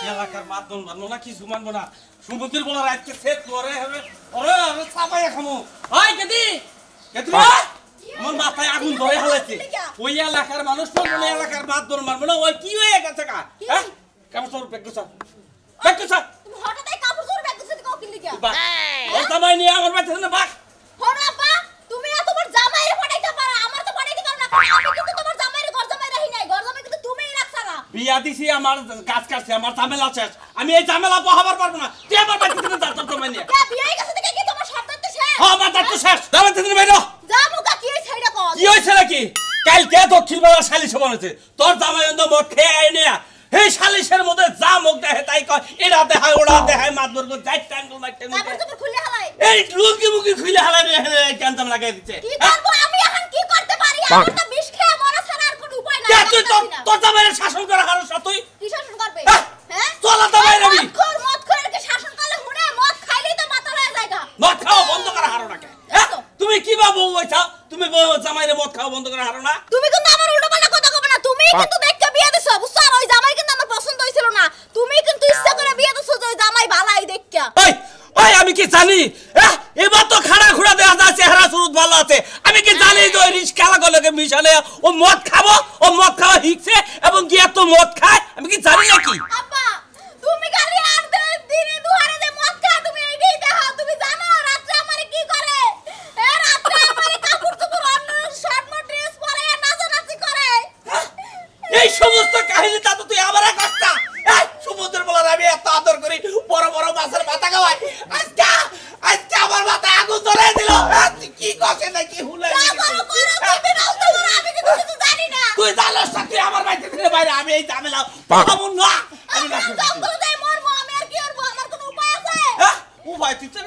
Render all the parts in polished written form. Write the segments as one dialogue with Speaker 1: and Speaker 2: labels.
Speaker 1: এলাকার মাধ্যম মানবো না কিছু মানবো না সমুদ্রের বলা রাতকে সেট করে হবে ওরে আমি ছাপাই খামু ওই কেদি কেদি আমার মাথায় আগুন ধরে হালাইছে ওই এলাকার মানুষ তো ওই এলাকার মাধ্যম মানবো না ওই কি হয়ে গেছে কা হ্যাঁ কাপড় চোর বেগুসা
Speaker 2: তুমি হঠাৎই কাপড় চোর বেগুসা কি কিন লিগা
Speaker 1: ওর জামাই নিয়ে আমার বাড়িতে না বাক
Speaker 2: হরা আপা তুমি না তোমার জামাইরে পটাইতে পারো আমার তো পটাইতে পারো না আমি কিন্তু তোমার জামাইরে ঘর জামাই রাখি নাই ঘর জামাই কিন্তু তুমিই রাখছ না
Speaker 1: বিয়া দিছি আমার কাজ কাটছে আমার ঝামেলা শেষ আমি এই ঝামেলা বহাবার পারবো না তুই আমার বাড়িতে থেকে যা তোর জামাই নিয়ে
Speaker 2: কে বিয়ে গেছে থেকে কি তোমার শর্ত তো শেষ
Speaker 1: হ্যাঁ আমার দাঁত তো শেষ জামাই থেকে বাইরো
Speaker 2: জামু কা কি ছাইড়া কর
Speaker 1: কি হইছে নাকি কাল কে দক্ষিণ বেলা শালিশ বনেছে তোর জামাই অন্ধ মদ খেয়ে আইনে এই শালিশের মধ্যে যা মুখ দেখে তাই কয় এটা দেখায় ওটা দেখায় মাতবর কো যাই টাঙ্গল মাইতে
Speaker 2: তারপর তুমি খুলে হালাই
Speaker 1: এই লুকি মুকি খুলে হালাই রে কেনতাম লাগাই দিচ্ছে
Speaker 2: কি করব আমি এখন কি করতে পারি আমার তো বিষ খেয়ে মরা ছাড়া আর কোনো উপায় নাই
Speaker 1: তুই তোর জামাইরে শাসন করা হারস তুই
Speaker 2: কি শাসন করবে হ্যাঁ
Speaker 1: চলা তো বাইরে আমি
Speaker 2: মদ করে কি শাসন করলে হুনে মদ খাইলেই তো মাথা লয়ে যায়গা
Speaker 1: মদ খাও বন্ধ করা হারো না কে তুমি কি বা বউ হইছা তুমি জামাইরে মদ খাও বন্ধ করা হারো না
Speaker 2: তুমি কিন্তু আমার উল্টো পাল্টা কথা কবে না তুমি কিন্তু দেখতে বিয়ে দিছো বুঝছো আর ওই জামাই কিন্তু আমার পছন্দ হইছিল না তুমি কিন্তু ইচ্ছা করে বিয়ে দিছো যে ওই জামাই ভালাই দেখা
Speaker 1: ওই ওই আমি কি জানি এবার তো খাড়া খুড়া দেয়া যায় চেহারা সুরত ভালো আছে আমি কি জানি যে ওই রিস্ক খেলা গলকে মিশালে ও মদ খাওয়া হিকছে এবং গিয়া তো মদ খায় আমি কি জানি নাকি
Speaker 2: আব্বা তুমি খালি আর দিনে দুহারে যে মদ খায় তুমি এইটাই দেখো তুমি জানো রাতে আমারে কি করে রাতে আমারে কাপড় চোপড় অন্য শর্ট মো ড্রেস পরে নাচানাচি করে
Speaker 1: এই সমস্ত কাহিনী তা তো তুই আমারে কষ্টা এই সমুদ্রের বলার আমি এত আদর করি বড় বড় মাছের মাথা খাওয়াই আজকে আমার মাথায় আগুন ধরে দিল তুই কি কষে নাকি হুলে তুই জানোস না তুই আমার বাড়িতে থেকে বাইরে আমি এই ঝামেলা পাবো না আমি না উপায় তুই তো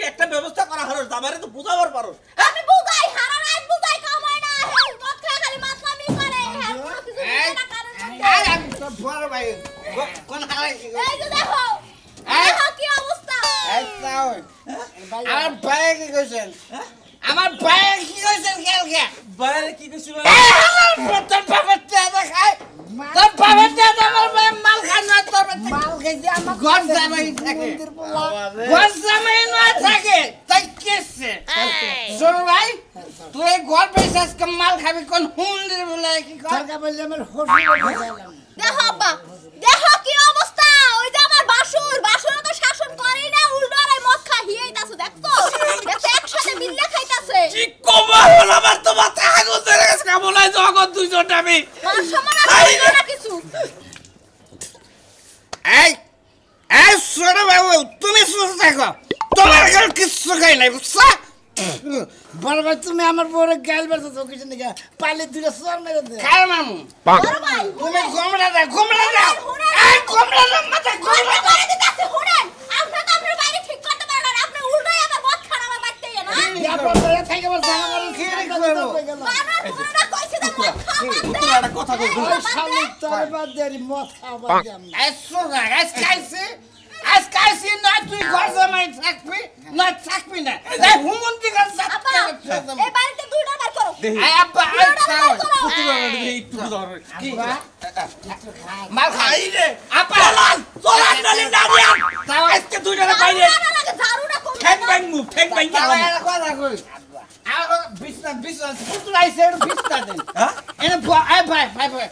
Speaker 1: একটা ব্যবস্থা করা হারস আমারে তো বুঝাবার পারোস
Speaker 2: আমি বুঝাই হারা রাত বুঝাই কামাই না মদ খায় খালি মাতলামি করে
Speaker 3: আমি তো বড় ভাই কোন হারাই
Speaker 2: এই যে দেখো দেখো কি অবস্থা
Speaker 3: এই তাও আমার ভাই কি কইছেন আমার ভাই কি কইছেন কালকে
Speaker 1: বাইরে কি কইছিস
Speaker 3: তোর বাবার টাকা খায় তোর বাবার টাকা আমার ভাই মাল খায় না তোর মাল খাইছে আমার ঘর জামাই থাকে ঘর জামাই না থাকে তাই কেসে শোন ভাই তুই ঘর পয়সা মাল খাবি কোন হুন্ডির বলে কি কথা বললে আমার হোস
Speaker 2: দেখো আব্বা দেখো কি অবস্থা ওই যে আমার বাসুর তো শাসন করেই না উল্টো আর মদ খাইয়েইতাছে দেখছো দেখো একসাথে মিলে খাইতাছে
Speaker 1: কি কমা হল আমার তো মাথা আগুন ধরে গেছে কেমন জগৎ দুইজন আমি
Speaker 2: মান সম্মান আছে না কিছু
Speaker 3: এই এই শোনো বাবু তুমি সুস্থ থাকো তোমার কাছে কিছু খাই নাই বুঝছো বড় ভাই তুমি আমার বড় গাল বেরছো কিছু নাকি পালে দুটো সর মেরে দে খাই মামু
Speaker 2: বড় ভাই
Speaker 3: তুমি গোমড়া দাও এই গোমড়া দাও মাথা গোমড়া
Speaker 2: করে দিতাছে শুনেন আপনি তো আপনার বাইরে ঠিক করতে পারেন না আপনি উল্টোই আমার মদ খান আমার বাড়িতে না
Speaker 3: আপনারা থেকে আমার জায়গা করে খেয়ে করবো
Speaker 2: বানার পুরোটা কইছে যে মদ খাওয়া
Speaker 1: উত্তর একটা কথা কইবো
Speaker 3: সামনে তোর বাদ দেরি মদ খাওয়া যাম এসো না আজ কাইছে না তুই ঘর জামাই থাকবি না থাকবি না এই হুমন্তি গান
Speaker 2: আপা এই বাড়িতে দুইটা বার করো
Speaker 3: এই আব্বা আই খাও
Speaker 1: একটু ধর কি
Speaker 3: মাল খাই রে
Speaker 1: আপা চলান নালে দাঁড়িয়ে আজকে দুইটা বাইরে
Speaker 2: লাগে ঝাড়ুটা কোন
Speaker 1: ঠ্যাং ব্যাং
Speaker 3: কথা কই বিছনা পুতুলাইছে বিছনা দেন
Speaker 1: হ্যাঁ
Speaker 3: এনে ভাই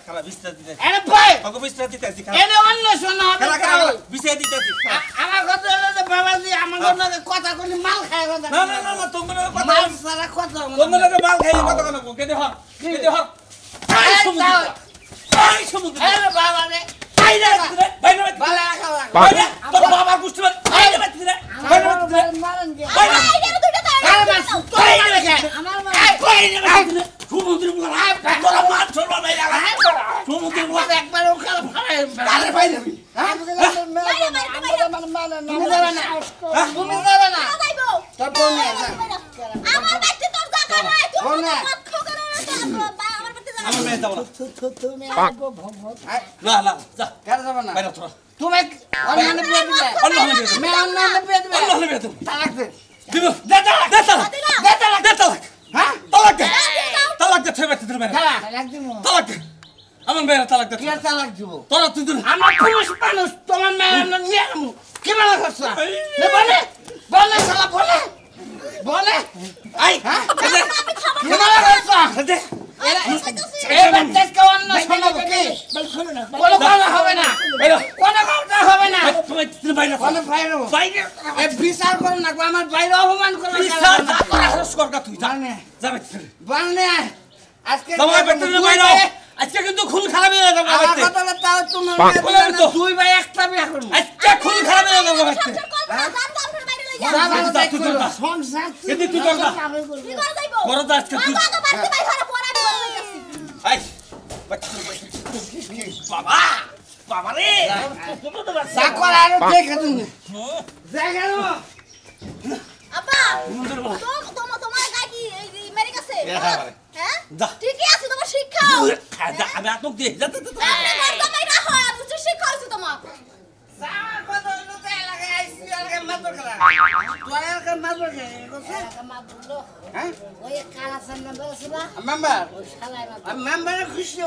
Speaker 1: খালা বিস্তার দিতে
Speaker 3: এনে ভাই
Speaker 1: ওকে বিস্তার দিতেছি
Speaker 3: এনে অন্য শোনা হবে
Speaker 1: খালা বিস্তার দিতেছি
Speaker 3: আমার কথা হলো যে বাবাজি আমার কথা কইলে মাল খায় কথা
Speaker 1: না তোমার কথা
Speaker 3: মাল সারা কথা
Speaker 1: তোমার মাল খাই কথা কো কেদে হর এই সমুদ্র
Speaker 3: এ বাবা রে
Speaker 1: বাইরে বাইরে
Speaker 3: বালা খাওয়া
Speaker 1: বাইরে তোর বাবা গুষ্টি বাইরে বাইরে বাইরে
Speaker 3: মারেন গে
Speaker 1: বাইরে
Speaker 2: এই দুইটা
Speaker 3: আরে বাস বাইরে গে আমার
Speaker 1: বাইরে সমুদ্র বলা তোরা মাছ ছড়বা বাইরে সমুদ্র বলা
Speaker 3: একবার ওখানে ফাড়াই
Speaker 1: আরে বাইরে
Speaker 3: তুমি যাবে না
Speaker 2: যাইবো
Speaker 3: তোর বোন
Speaker 2: আমার বাড়িতে তোর জায়গা নাই তুই মদ খাও কেন আমার বাড়িতে জায়গা
Speaker 1: আমার মেয়ে দাও
Speaker 3: তুমি
Speaker 1: না যা
Speaker 3: কেন যাবে না
Speaker 1: বাইরে তোরা
Speaker 3: তুমি অন্য বিয়ে দিলে
Speaker 1: অন্য বিয়ে দিবে
Speaker 3: মে অন্য বিয়ে দিবে
Speaker 1: অন্য বিয়ে দিবে
Speaker 3: তালাক দে
Speaker 1: দিব দে তালাক হ্যাঁ তালাক দে ছয় বাচ্চা মেরে
Speaker 3: তালাক দিব
Speaker 1: তালাক দে আমার মেয়ের তালাক দে
Speaker 3: কি তালাক দিব
Speaker 1: তোরা তুই
Speaker 3: আমার পুরুষ মানুষ তোমার
Speaker 1: বাইরে
Speaker 3: কোনো কথা হবে না
Speaker 1: তুমি বাইরে
Speaker 3: কোনো বাইরে
Speaker 1: বাইরে
Speaker 3: এ বিচার করো না আমার বাইরে অপমান করো
Speaker 1: বিচার যা করা হস করকা তুই যা
Speaker 3: বানে
Speaker 1: যা বাইরে
Speaker 3: বানে আজকে
Speaker 1: তোমার বেটার বাইরে আজকে কিন্তু খুন খারাপ হয়ে যাবে
Speaker 3: আমার
Speaker 1: বাইরে
Speaker 3: কথা তাও তোমার
Speaker 1: বলেন তো।
Speaker 3: দুই ভাই একটা বিয়ে করব
Speaker 1: আজকে খুন খারাপ হয়ে যাবে বাইরে
Speaker 3: যা ভালো
Speaker 1: তুই
Speaker 3: দেখো
Speaker 1: করবা।
Speaker 3: সংসার
Speaker 1: কিন্তু তুই করবা করো তো আজকে তুই আই বাবা বাবা রে
Speaker 3: যা করা আর দেখে তুমি দেখে না
Speaker 2: আপা তোমার গায় কি মেরে গেছে হ্যাঁ
Speaker 1: যা।
Speaker 2: ঠিকই আছে তোমার শিক্ষা
Speaker 1: আমি আতক দিয়ে যা যা, যা, যা।
Speaker 2: জামাই না হয় আমি তো শিক্ষা হইছে তোমার
Speaker 3: আমার কথা হলো তো এলাকায় আইসি এলাকায় মাত্র খেলা তোর এলাকায় মাত্র খেলা হ্যাঁ মেম্বার মেম্বারে খুশি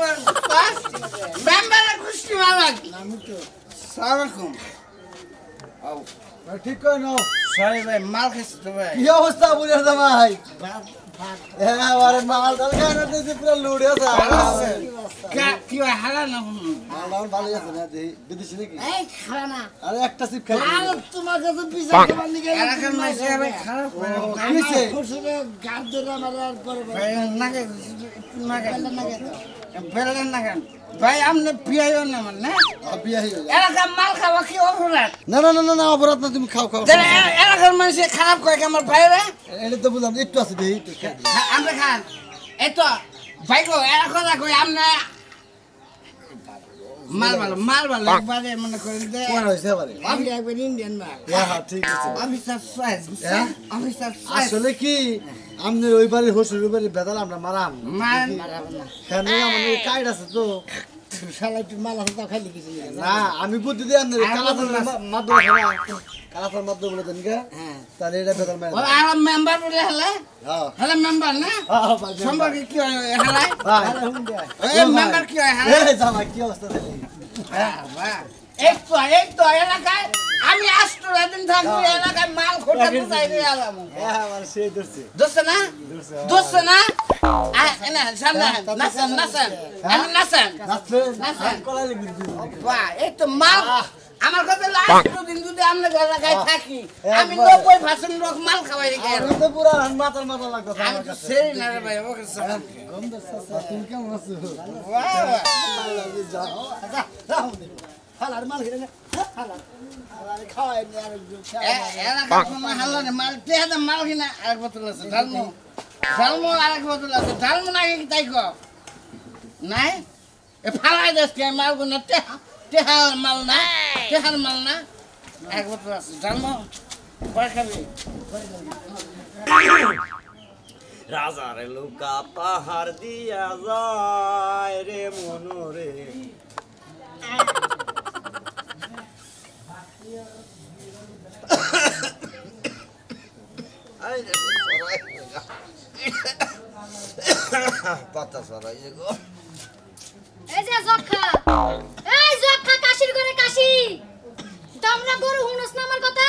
Speaker 3: মেম্বারে খুশি মালাক সালামালাইকুম
Speaker 4: ঠিক করে নাও
Speaker 3: সরি ভাই মাল খেয়েছি তো ভাই
Speaker 4: কি অবস্থা বুঝে জামাই হ্যাঁ আরে মাল ডাল খায় না দিয়েছে পুরো লুড়ে আছে
Speaker 3: কি ভাই হারা না
Speaker 4: মাল ভালো আছে না দেই বিদেশি নাকি
Speaker 5: এই খারা না
Speaker 4: আরে একটা সিপ খাই
Speaker 5: আর তোমার কাছে বিচার করবার নিকে
Speaker 3: এলাকার মাইসে ভাই খারাপ
Speaker 4: কিছে
Speaker 5: খুশিতে গার ধরে মারার পরে
Speaker 3: ভাই নাকে নাকে
Speaker 5: নাকে
Speaker 3: বেলেন নাকে ভাই আপনি পিয়াইও না মানে না
Speaker 4: বিয়া হয়ে যায়
Speaker 3: এলাকার মাল খাওয়া কি অপরাধ
Speaker 4: না না না না অপরাধ না তুমি খাও খাও
Speaker 3: এলাকার মানুষে খারাপ করে আমার ভাইরা
Speaker 4: এটা তো বুঝলাম একটু আছে দেই একটু খাই
Speaker 3: আমরা খান এতো ভাই গো এলাকা না কই আপনি মাল ভালো একবারে মনে করেন যে
Speaker 4: কোন হইছে পারে
Speaker 5: আমি একবার ইন্ডিয়ান না
Speaker 4: হ্যাঁ ঠিক আছে
Speaker 3: অফিসার সাইজ
Speaker 4: হ্যাঁ?
Speaker 3: অফিসার সাইজ
Speaker 4: আসলে কি আমনে ওই বাড়ি হসুর বাড়ি বেদাল আমরা মারাম
Speaker 3: মান
Speaker 5: মারাবো না
Speaker 4: কেন আমাদের কাইড আছে তো
Speaker 5: শালা একটু মাল আছে তাও খাইলে কিছু নেই
Speaker 4: না আমি বুদ্ধি দিয়ে আমনে কালাফল মাধ্যমে কালাফল মাধ্যমে বলে দেন কে
Speaker 5: হ্যাঁ
Speaker 4: তাহলে এটা বেদাল মারা
Speaker 3: ও আর মেম্বার বলে হলে
Speaker 4: হ্যাঁ
Speaker 3: হলে মেম্বার না সম্পর্কে কি হয় হলে
Speaker 4: ভাই
Speaker 3: এই মেম্বার কি হয় হলে
Speaker 4: এই জামাই কি অবস্থা দেখলি
Speaker 3: এই তো এলাকায় আমি আসতো এদিন থাকবো এলাকায় মাল খোটা কোথায় দিয়ে আলাম
Speaker 4: হ্যাঁ আমার সেই ধরছে
Speaker 3: দোস্ত না দোস্ত না না সামনে নাচেন নাচেন আমি নাচেন
Speaker 4: নাচছে কলাই লিখবি
Speaker 3: বাহ এই তো মাল আমার কাছে লাস্ট দিন যদি আমরা এলাকায় থাকি আমি 90% লোক মাল খাওয়াই রেখে
Speaker 4: আমি তো পুরো মাথার মাথা লাগতো
Speaker 3: আমি
Speaker 4: আমার
Speaker 3: তো
Speaker 4: কাছে
Speaker 3: সেই না রে ভাই ওকে সালাম
Speaker 4: তুমি কেমন আছো
Speaker 5: হালার মাল খেলে হালার হালার খাওয়াই নি আর
Speaker 3: এলাকা সময় হাল্লা রে মাল তে মাল কিনা আরেক বোতল আছে ডালমো ডালমো আরেক বোতল আছে ডালমো না কি তাই কো নাই এ ফালাই দেশ কে মাল গুনা তেহার মাল না তেহার মাল না এক বোতল আছে ডালমো পরে খাবি
Speaker 1: রাজার লুকা পাহাড় দিয়া যায় রে মনোরে পাতা সরাই গো
Speaker 2: এই যে যক্ষা এই যক্ষা কাশির ঘরে কাশি তোমরা গরু হুনস না আমার কথা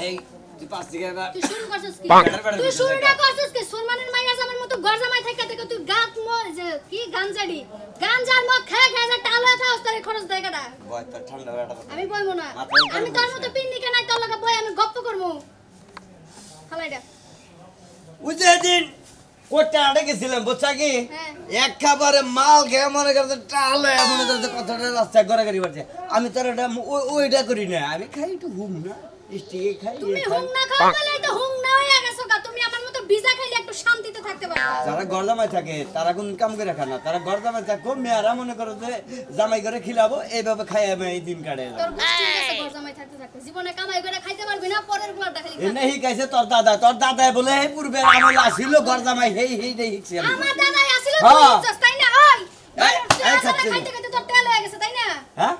Speaker 1: এই তুই পাঁচ দিকে না
Speaker 2: তুই শুরু করছিস কি
Speaker 1: বেটার বেটার
Speaker 2: তুই শুরুটা করছিস কি সুরমানের মাইয়া জামার মতো গরজামাই থেকে থেকে তুই গাত যে কি গাঞ্জাড়ি গাঞ্জার মদ খেয়ে খেয়ে যে টালা থা ওস্তারে খরচ দেয় কাটা
Speaker 1: বয় তো ঠান্ডা বেটা
Speaker 2: আমি বইবো না
Speaker 1: মাথায় গরম
Speaker 2: আমি তোর
Speaker 1: হয়েছে।
Speaker 2: মতো পিন্নিকে নাই তোর লগে বই আমি গপ্প করবো খালাইডা
Speaker 1: ওই যে দিন কোটা আড়ে গেছিলাম বুঝছা কি
Speaker 2: হ্যাঁ।
Speaker 1: একেবারে মাল খেয়ে মনে করছে টালে মনে করছে কথাটা রাস্তায় গড়াগড়ি বাড়ছে আমি তোর ওটা ওইটা করি না আমি খাই একটু ঘুম না স্টিকে খাই
Speaker 2: তুমি হুং না খাও তাহলে তো হুং না হয়ে গেছো গা তুমি আমার মতো বিজা খাইলে একটু শান্তিতে থাকতে পারো
Speaker 1: যারা গরদামায় থাকে তারা কোন কাম করে খায় না তারা গরদামায় থাকো মেয়েরা মনে করো যে জামাই করে খিলাবো এইভাবে খাই আমি এই দিন কাটে
Speaker 2: তোর গোষ্ঠীর কাছে গরজামাই থাকতে থাকতে জীবনে কামাই করে খাইতে পারবি না পরের গুলাটা খালি
Speaker 1: এনে শিকাইছে তোর দাদা বলে এই পূর্বে আমল আসিল গরদামাই হেই শিখছি আমি
Speaker 2: আমার দাদাই আসিল
Speaker 1: হ্যাঁ।
Speaker 2: তুই তাই না ওই
Speaker 1: এই খাচ্ছি না।
Speaker 2: খাইতে খাইতে তোর তেল হয়ে গেছে তাই না
Speaker 1: হ্যাঁ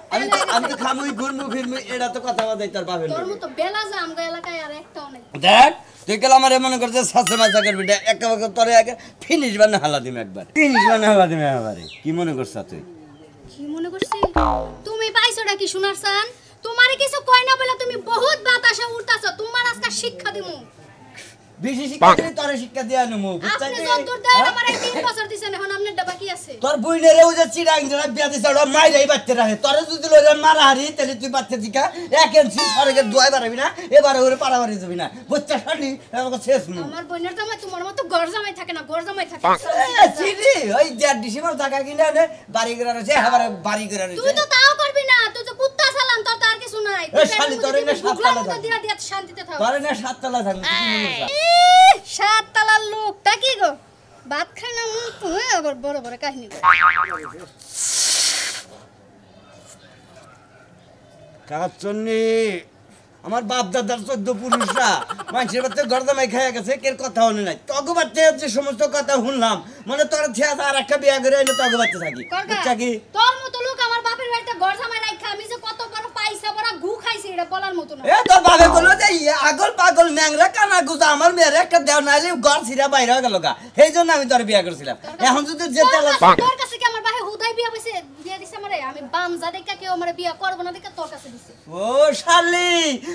Speaker 1: আমি তো খামুই ঘুরমু ফিরমু এটা তো কথা বাদাই তোর বাপের
Speaker 2: তোর
Speaker 1: লোকে।
Speaker 2: মতো বেলা যা আমগো এলাকায় আর একটাও নেই
Speaker 1: দেখ তুই গেল আমার মনে করছে সাসে মাসা করবি একটা তোরে আগে ফিনিশ বানা হালা দিম একবার ফিনিশ বানা হালা দিম এবারে কি মনে করছ তুই
Speaker 2: কি মনে করছিস তুমি পাইছোটা কি শোনার সান তোমারে কিছু কই না বলে তুমি বহুত বাতাসে উড়তাছো তোমার আজকে শিক্ষা দিমু
Speaker 3: বেশি শিক্ষা দিলে তোরে শিক্ষা দিয়া নেবো
Speaker 2: আপনি যতদূর দেন আমার 3 বছর দিছেন এখন আপনার ডাবা কি আছে
Speaker 3: তোর বুইনেরে ও যে চিড়াং জনা বিয়া দিছে ওরা মাইরাই বাচ্চা রাখে তোরে যদি লইরা মারা হারি তাহলে তুই বাচ্চা দিকা এক ইঞ্চি সরকে দুই বাড়াবি না এবারে ওরে পারাবারি যাবি না বাচ্চা শালি আমাকে শেষ নু
Speaker 2: আমার বোনের জামাই তোমার মতো ঘর জামাই থাকে না ঘর জামাই থাকে
Speaker 3: চিনি ওই 1.5 ডিসেম্বর টাকা কিনে আনে বাড়ি করে আছে এবারে বাড়ি করে আছে
Speaker 2: তুই তো তাও করবি না তুই তো কুত্তা চালান তোর আর কিছু নাই
Speaker 3: এ শালি তোরে না সাততলা থাক
Speaker 2: দিয়া দিয়া শান্তিতে থাক
Speaker 3: তোরে না সাততলা থাক
Speaker 2: সাত তালার লোকটা কি গো ভাত খাই না তুই আবার বড় বড় কাহিনী
Speaker 3: কাচন্নি আমার বাপ দাদার 14 পুরুষরা মানুষের বাচ্চা গর্দামাই খাইয়া গেছে কের কথা হনে নাই তগো বাচ্চা যে সমস্ত কথা শুনলাম মানে তোর ছিয়া আর একটা বিয়া করে এনে তগো বাচ্চা থাকি বাচ্চা কি
Speaker 2: তোর মতো লোক আমার বাপের বাড়িতে ঘর জামাই রাখা আমি যে কত বড় পাইসা বড় গু খাইছি এটা বলার মতো না
Speaker 3: এ তোর বাবা বললো যে আগল পাগল ন্যাংরা কানা গুজা আমার মেয়ের একটা দেও নাইলে ঘর ছিড়া বাইরে হয়ে গেল গা সেই জন্য আমি তোর বিয়া করছিলাম এখন যদি যেতে
Speaker 2: তোর কাছে কি আমার ভাই হুদাই বিয়া পাইছে বিয়া দিছে আমারে আমি বামজা দেখা কেউ আমারে বিয়া করব না দেখা তোর কাছে দিছে
Speaker 3: ও শালি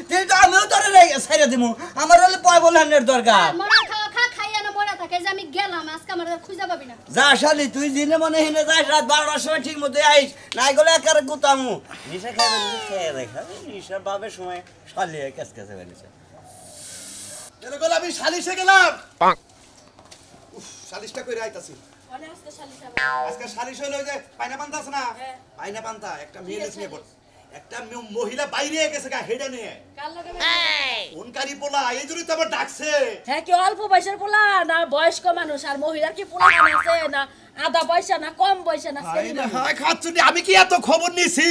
Speaker 3: তুই তো আমিও তোর ছাইরা দিমু আমার হলে পয় বলহানের দরকার
Speaker 2: মরা খাওয়া খা খাইয়া না মরা থাকে যে আমি গেলাম আজকে আমার খুঁজে পাবি না
Speaker 3: যা শালি তুই দিনে মনে হিনে যাস রাত 12টার সময় ঠিক মতো আইস নাই গলে একারে গুতামু নিশা খাইবে খেয়ে দেখা নিশা বাবের সময় শালি কাজ কাছে বেরিয়েছে
Speaker 4: এলে গেল আমি সালিশে গেলাম উফ সালিশটা কইরা আইতাছি
Speaker 2: ওরে আজকে শালি খাবো
Speaker 4: আজকে সালিশ হইলো যে পায়না পান্তা আছে না পায়না পান্তা একটা মেয়ে নিয়ে পড় একটা মহিলা বাইরে গেছে গা হেডে নিয়ে
Speaker 2: কাল লাগে
Speaker 4: কোনকারি পোলা এই জন্যই তো আবার ডাকছে
Speaker 6: হ্যাঁ কি অল্প বয়সের পোলা না বয়স্ক মানুষ আর মহিলার কি পোলা আছে না আধা পয়সা না কম পয়সা না
Speaker 4: হাই খাচ্ছুনি আমি কি এত খবর নিছি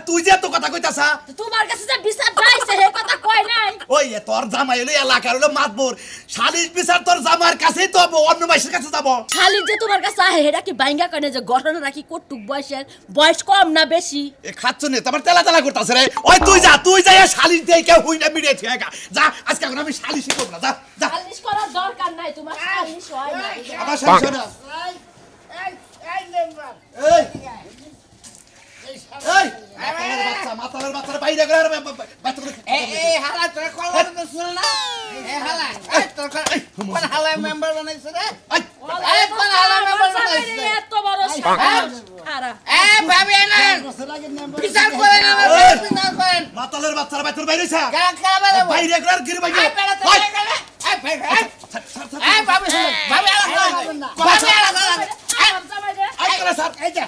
Speaker 4: তুই যে এত কথা কইতাছা
Speaker 6: তোমার কাছে যে বিচার যাইছে হে কথা কই নাই
Speaker 4: ওই তোর জামাই হলো এলাকার হলো মাতবর সালিশ বিচার তোর জামার কাছেই তো অন্য মাইসের কাছে যাব
Speaker 6: খালি যে তোমার কাছে আহে হেডা কি বাইঙ্গা কনে যে ঘটনা রাখি কটুক বয়সের বয়স কম না বেশি
Speaker 4: এ খাচ্ছুনি তোমার তেলা তেলা করতাছে রে ওই তুই যা সালিশ দেই কেউ হই না মিডিয়ে থেকে যা আজকে এখন আমি সালিশই করব না যা যা
Speaker 6: সালিশ করার দরকার নাই তোমার সালিশ হয় না
Speaker 4: আমার সালিশ হয় না
Speaker 5: এই নেম্বার
Speaker 4: এই এই মাতালের বাচ্চারা বাইরে করে আর বাচ্চাগুলো
Speaker 3: এই হালা তোর কলবার তো শুন না এই হালা এই তোর কোন হালা মেম্বার বানাইছ রে এই কোন হালা মেম্বার বানাইছ
Speaker 6: এত বড় সাহস আরা
Speaker 3: এই ভাবি না বিচার করে না বিচার করেন
Speaker 4: মাতালের বাচ্চারা বাইরে বাইরে হইছে
Speaker 3: কাকা বলে
Speaker 4: বাইরে করে আর গিরে বাইরে
Speaker 3: এই ভাবি ভাবি
Speaker 4: আই করে স্যার এই যে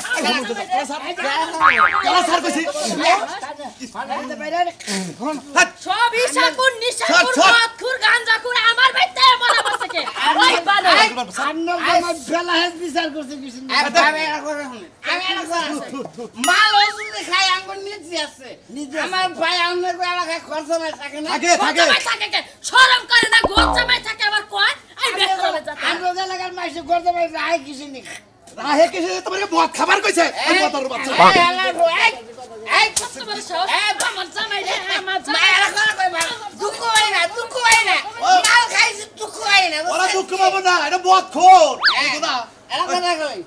Speaker 4: কেন স্যার কইছি
Speaker 6: সব ইশাকুর নিশাকুর মদখুর গাঞ্জাকুর আমার বাইতে বলা বসকে ওই বানো
Speaker 5: আমার বেলা হেজ বিচার করতে কিছু না
Speaker 3: ভাবি এরা করে আমি এরা করে মাল ওষুধ খাই আঙ্গুর নিচে আছে আমার ভাই অন্য কো এলাকায় খরচ নাই থাকে না
Speaker 4: থাকে
Speaker 6: শরম করে না গোল জামাই থাকে আবার কয় আই বেশ করে যা
Speaker 5: আমরা এলাকার মাইসে করতে পারি রায় কিছু নেই
Speaker 4: রাহে কিছু তোমাকে মদ খাবার কইছে ওই মাতালের বাচ্চা
Speaker 3: এই
Speaker 6: কত বড় সাহস আমার জামাই রে আমার
Speaker 3: মায়েরা করে কইবা দুঃখ হয় না মাল খাইছি দুঃখ হয় না
Speaker 4: ওরা দুঃখ পাবো না এটা মদ খোর না
Speaker 3: এরা কথা কই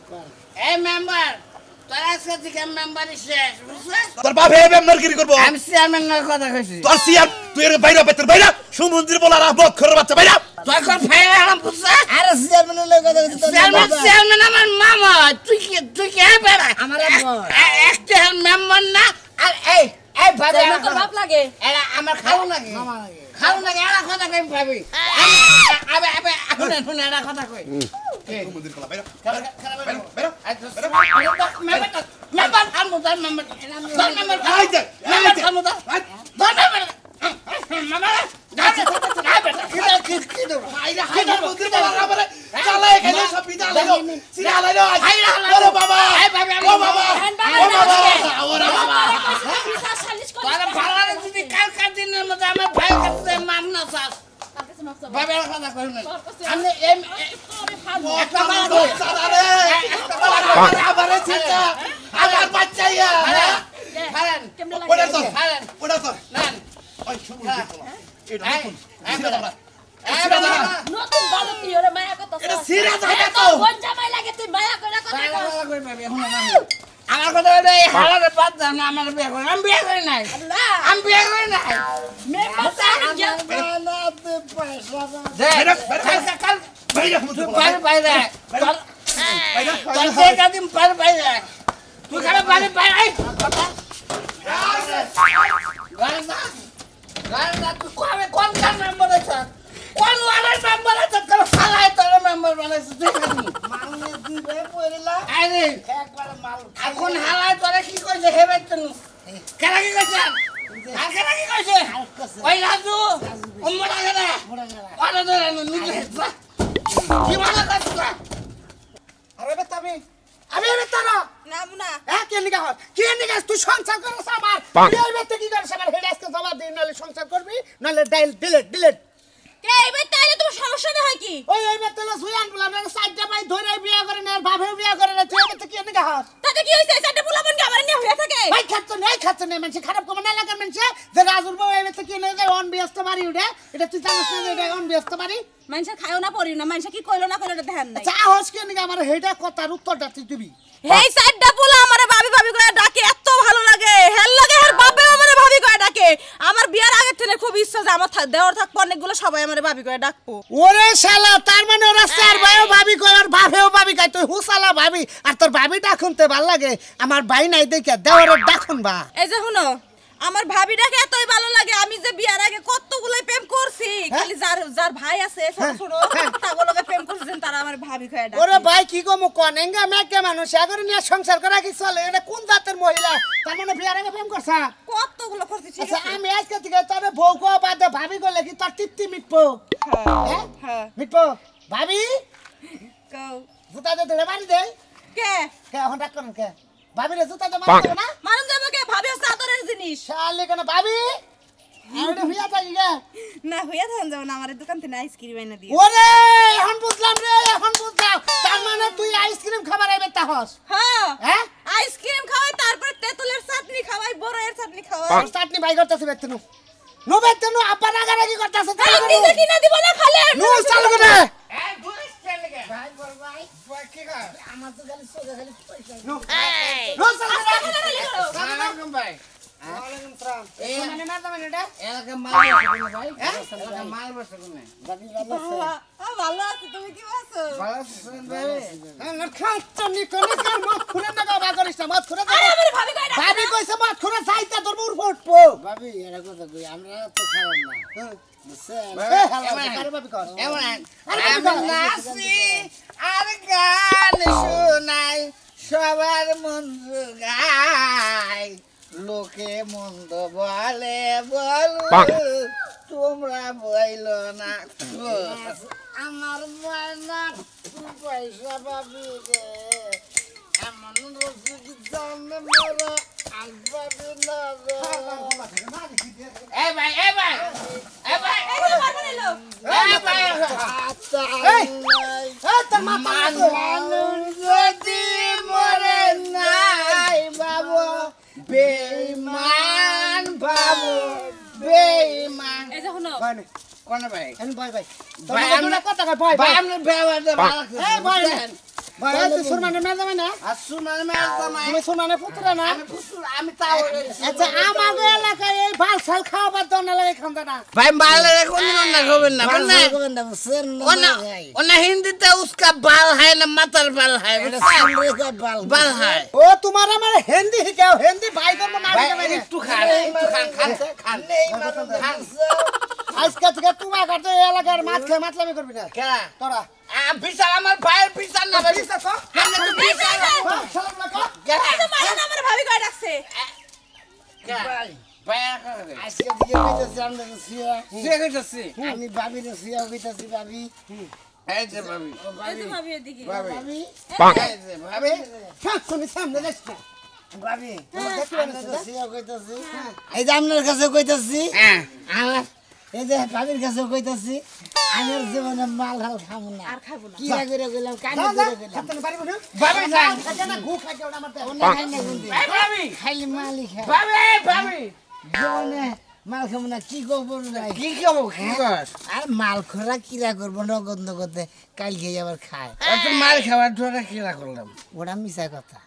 Speaker 3: এই মেম্বার তোর আজকে থেকে মেম্বারই শেষ বুঝছিস
Speaker 4: তোর বাপ এই মেম্বারগিরি করবো
Speaker 3: আমি চেয়ারম্যানের কথা কইছি
Speaker 4: তোর সিয়ার তুই এর বাইরে বেতর বাইরে সুমন্দির বলার মদ খোর বাচ্চা বাইরে
Speaker 3: তুই কোন ফাইল আরাম বুঝছিস
Speaker 5: আরে চেয়ারম্যানের লোক কথা কইতে
Speaker 3: চেয়ারম্যান আমার মামা তুই কি বেড়া
Speaker 5: আমার
Speaker 3: একটা মেম্বার না আর এই ভাবি
Speaker 6: আমার তো বাপ লাগে
Speaker 3: এরা আমার খাও নাকি
Speaker 5: মামা লাগে
Speaker 3: খাও নাকি এরা কথা কই ভাবি আবে শুনে এরা কথা কই
Speaker 4: সুমন্দির বলা বাইরে
Speaker 3: মেম্বার থামো তার মেম্বার
Speaker 4: এই যে
Speaker 3: মেম্বার থামো তার মেম্বার মামা
Speaker 4: আইরা হাইরা সুমন্দির বলার আমারে চালায় গেল সব বিদা লাগলো সিরা লাইলো ওরে বাবা ও বাবা ওরে বাবা
Speaker 6: বিচার সালিশ করে
Speaker 3: তোরা ভাড়ারে যদি কালকার দিনের মধ্যে আমার ভাই কাছে মাপ না চাস ভাবে কথা কই না আমি এম একটা
Speaker 4: সাদারে আমারে চিন্তা আমার বাচ্চাইয়া
Speaker 3: ফারেন
Speaker 6: কেমনে
Speaker 4: ওটা
Speaker 6: লাগে
Speaker 4: তো
Speaker 3: ফারেন
Speaker 4: ওটা তো
Speaker 3: নান
Speaker 4: ওই সুমন্দির বলা এটা দেখুন
Speaker 6: নতুন বালক তুই ওরে মায়া কথা
Speaker 4: এটা সিরা জায়গা তো
Speaker 6: কোন জামাই লাগে তুই মায়া করে কথা
Speaker 3: আমার কথা বলে এই হালারে বাদ দাও না আমার বিয়ে করে আমি বিয়ে করি নাই
Speaker 6: আল্লাহ
Speaker 3: আমি বিয়ে করি নাই
Speaker 6: মেম্বার সাহেব
Speaker 5: বানাতে পয়সা
Speaker 3: কাল
Speaker 4: বাইরে
Speaker 3: বাইরে বাইরে তোর দেখা দিন বাইরে বাইরে তুই খাবে বাইরে বাইরে গানা তুই কবে কোন কার মেম্বার আছে কোন ওয়ার্ডের মেম্বার আছে তোর হালাই তোর মেম্বার বানাইছিস তুই খাবি
Speaker 5: মালনে দিবে পড়লা
Speaker 3: আরে
Speaker 5: একবার মাল
Speaker 3: এখন হালাই তোরে কি কইছে হেবে তুই কেন কি কইছে আর কেন কি কইছে ওই রাজু উম্মড়া গেলা
Speaker 5: মোড়া গেলা
Speaker 3: ওরে ধরে নিজে কি মনে করছিস
Speaker 4: আরে বে তবে আমি এবে তারা
Speaker 2: নামুনা
Speaker 4: কে নিগা হল কে নিগা তুই সংসার করছ আমার তুই এই বেতে কি করছ আমার হেড আজকে জবাব দিই নালে সংসার করবি নালে ডাইল ডিলিট
Speaker 2: কে এবার তাইলে তোমার সমস্যাটা হয় কি
Speaker 4: ওই এই বেতে লা সুয়ান বলা না সাইডটা ভাই ধরে বিয়া করে না ভাবে বিয়া করে না তুই এই বেতে কি নিগা হল
Speaker 2: তাতে কি হইছে সাইডে পোলাপন কি আমার নিয়ে হইয়া থাকে
Speaker 4: ভাই খাচ্ছ না মানুষ খারাপ কম না লাগে মানুষ যে রাজুর বউ এই বেতে কি না যে অন ব্যস্ত মারি উঠে এটা তুই জানিস না যে এটা অন ব্যস্ত মারি
Speaker 2: মানুষ খায়ও না পড়িও না মানুষ কি কইলো না কইলো ধ্যান নাই
Speaker 4: চা হস কে নিগা আমার হেডা কথার উত্তরটা তুই দিবি
Speaker 2: হেই সাইডটা পোলা আমারে ভাবি ভাবি করে ডাকে এত ভালো লাগে হেল লাগে হের বাপে আমারে ভাবি করে ডাকে আমার বিয়ার আগে থেকে খুব ইচ্ছা যে আমার দেওয়ার থাকবো অনেকগুলো সবাই আমারে ভাবি করে ডাকবো
Speaker 4: ওরে শালা তার মানে ওরা চার ভাইও ভাবি কয় আর বাপেও ভাবি কয় তুই হুসালা ভাবি আর তোর ভাবি ডাকুনতে ভাল লাগে আমার ভাই নাই দেখে দেওয়ার ডাকুন বা
Speaker 2: এই যে শুনো আমার ভাবিটাকে এতই ভালো লাগে আমি যে বিয়ার আগে কতগুলো প্রেম করছি খালি যার যার ভাই আছে ছোট ছোট তাগুলোকে প্রেম করছেন তারা আমার ভাবি কয় ডাকে
Speaker 4: ওরে ভাই কি গো কনেঙ্গা মেকে মানুষ আগরে নিয়ে সংসার করা কি চলে এটা কোন জাতের মহিলা তার মানে বিয়ার আগে প্রেম করছা
Speaker 2: কতগুলো করছি ঠিক
Speaker 4: আচ্ছা
Speaker 2: আছে
Speaker 4: আমি আজকে থেকে তোর বউ কো বাদে ভাবি করলে কি তোর তৃপ্তি মিটবো
Speaker 2: হ্যাঁ হ্যাঁ
Speaker 4: মিটবো ভাবি
Speaker 2: কও
Speaker 4: জুতা দে ধরে বাড়ি দে
Speaker 2: কে
Speaker 4: কে এখন ডাক করেন কে ভাবি রে জুতা দে মারতে না
Speaker 2: মানুষ যাবে ভাবি হচ্ছে আদরের জিনিস
Speaker 4: শালে কেন ভাবি আরে হইয়া থাকি গে
Speaker 2: না হইয়া থাকেন যাও না আমার দোকান থেকে আইসক্রিম এনে দিও
Speaker 4: ওরে এখন বুঝলাম রে এখন বুঝলাম তার মানে তুই আইসক্রিম খাবার আইবে তাহস
Speaker 2: হ্যাঁ
Speaker 4: হ্যাঁ
Speaker 2: আইসক্রিম খাওয়াই তারপরে তেঁতুলের চাটনি খাওয়াই বড়ের চাটনি খাওয়াই
Speaker 4: আর চাটনি ভাই করতেছে বেতনু নো বেতনু আপা রাগারাগি করতেছে
Speaker 2: এই নিজে কিনা দিব না খালে
Speaker 4: নো চালু করে
Speaker 3: এই দুই স্ট্যান্ড লাগে
Speaker 5: ভাই বল ভাই
Speaker 3: কি কর
Speaker 5: আমার তো খালি সোজা খালি পয়সা
Speaker 4: নো চালু করে
Speaker 3: সালাম ভাই
Speaker 4: ওয়ালাইকুম সালাম
Speaker 3: এই
Speaker 4: মানে না জানেন এটা
Speaker 3: এলাকা মাল বসে কোন ভাই এলাকা মাল বসে কোন
Speaker 5: ভাবি ভালো আছে
Speaker 2: ভালো আছি তুমি কি আছো
Speaker 3: ভালো আছেন ভাই
Speaker 4: আমার খাচ্চা নি কোন কার মত খুলে না বাবা করিস না মত খুলে
Speaker 2: আরে আমার ভাবি কয় ডাকে
Speaker 4: ভাবি কইছে মত খুলে যাইতা তোর মুর ফুটবো
Speaker 5: ভাবি এরা কথা কই আমরা তো খারাপ না বুঝছেন
Speaker 4: এ হালা কারে ভাবি কর
Speaker 3: এমন
Speaker 4: আরে
Speaker 3: আমি
Speaker 4: বাবা,
Speaker 3: নাচি আর গান শোনাই সবার মন্দ গাই লোকে মন্দ বলে বলো তোমরা বইল না
Speaker 5: আমার ময়না পয়সা ভাবি রে এমন রসিক জানে মোরা আসবাবি না রে
Speaker 3: এই ভাই এই ভাই এই ভাই
Speaker 2: এই যে মারবে নিলো
Speaker 3: এই ভাই
Speaker 4: এই তোর মাথা
Speaker 3: মানুষ যদি মরে নাই বাবু বেঈমান বাবু বেঈমান
Speaker 2: এই যে শুনো
Speaker 4: ভাই নে
Speaker 3: কোন ভাই
Speaker 4: এন ভাই ভাই
Speaker 3: ভাই,
Speaker 4: ভাই
Speaker 3: আমরা-
Speaker 4: আমরা কথা কই ভাই
Speaker 3: ভাই
Speaker 4: ভাই
Speaker 3: আপনি বেওয়াতে ভালো
Speaker 4: এই ভাই
Speaker 3: লাগছে
Speaker 4: ভাই তুই সুরমানে না যাবে না
Speaker 3: আসুন মানে মেলতামাই
Speaker 4: তুমি সুরমানে পুত্র না
Speaker 3: আমি ফুসুর আমি তাও
Speaker 4: আচ্ছা আমাদের এলাকায় এই ভাল সাল খাওয়াবার জন্য লাগে খান্দা না
Speaker 3: ভাই মালে কোন না খাবেন না বলনা
Speaker 5: না বুঝছেন
Speaker 3: ওনা ওনা হিন্দিতে उसका बाल है ना मातर बाल है बाल है
Speaker 4: ও তোমার আমার হিন্দি শিখাও হিন্দি ভাই করবো না
Speaker 3: ভাই
Speaker 4: আমি
Speaker 3: একটু খান খান খান
Speaker 4: আজকে থেকে তোমার কাছে এই এলাকার মাছ খেয়ে মাতলামি করবি না
Speaker 3: কেরা
Speaker 4: তোরা
Speaker 3: বিচার আমার ভাইয়ের বিচার না ভাই
Speaker 4: বিচার কর।
Speaker 3: আমরা তো বিচার
Speaker 4: সালাম আলাইকুম
Speaker 3: কেরা
Speaker 2: এই যে মারবে না আমার ভাবি কয় ডাকছে
Speaker 3: কেরা
Speaker 5: ভাই
Speaker 3: ভাই
Speaker 5: আজকে দিকে কইতাছি আমরা সিয়া
Speaker 3: সে কইতাছি
Speaker 5: আমি ভাবি রে সিয়া কইতাছি ভাবি
Speaker 3: এই যে ভাবি
Speaker 2: এই যে ভাবি এদিকে
Speaker 3: ভাবি
Speaker 5: ভাবি
Speaker 3: এই যে ভাবি
Speaker 4: শুনি সামনে যাস না
Speaker 5: ভাবি
Speaker 4: দেখতে
Speaker 5: আমরা তো সিয়া কইতাছি এই যে আপনার কাছে কইতাছি
Speaker 3: হ্যাঁ
Speaker 5: আমার এই যে ভাবির কাছে কইতাছি আমার জীবনে মাল হাল খাবো না
Speaker 2: আর খাবো না
Speaker 5: কি করে কইলাম কানে
Speaker 4: যা যা
Speaker 5: করে কইলাম
Speaker 4: হাতনে পারিব না
Speaker 3: ভাবি যান
Speaker 4: থাকে না ঘু খাইতে ওটা আমার দেখ
Speaker 5: অন্য খাই না কিন্তু
Speaker 3: এই ভাবি
Speaker 5: খাইলে মালই খাই
Speaker 3: ভাবি ভাবি
Speaker 5: জীবনে মাল খাবো না কি করবো ভাই
Speaker 3: কি কব কি কর
Speaker 5: আর মাল খোরা কিরা করবো নগদ নগদে কাল খেয়ে আবার খায়
Speaker 3: এত মার খাবার তোরা কি করলাম
Speaker 5: ওটা মিশা কথা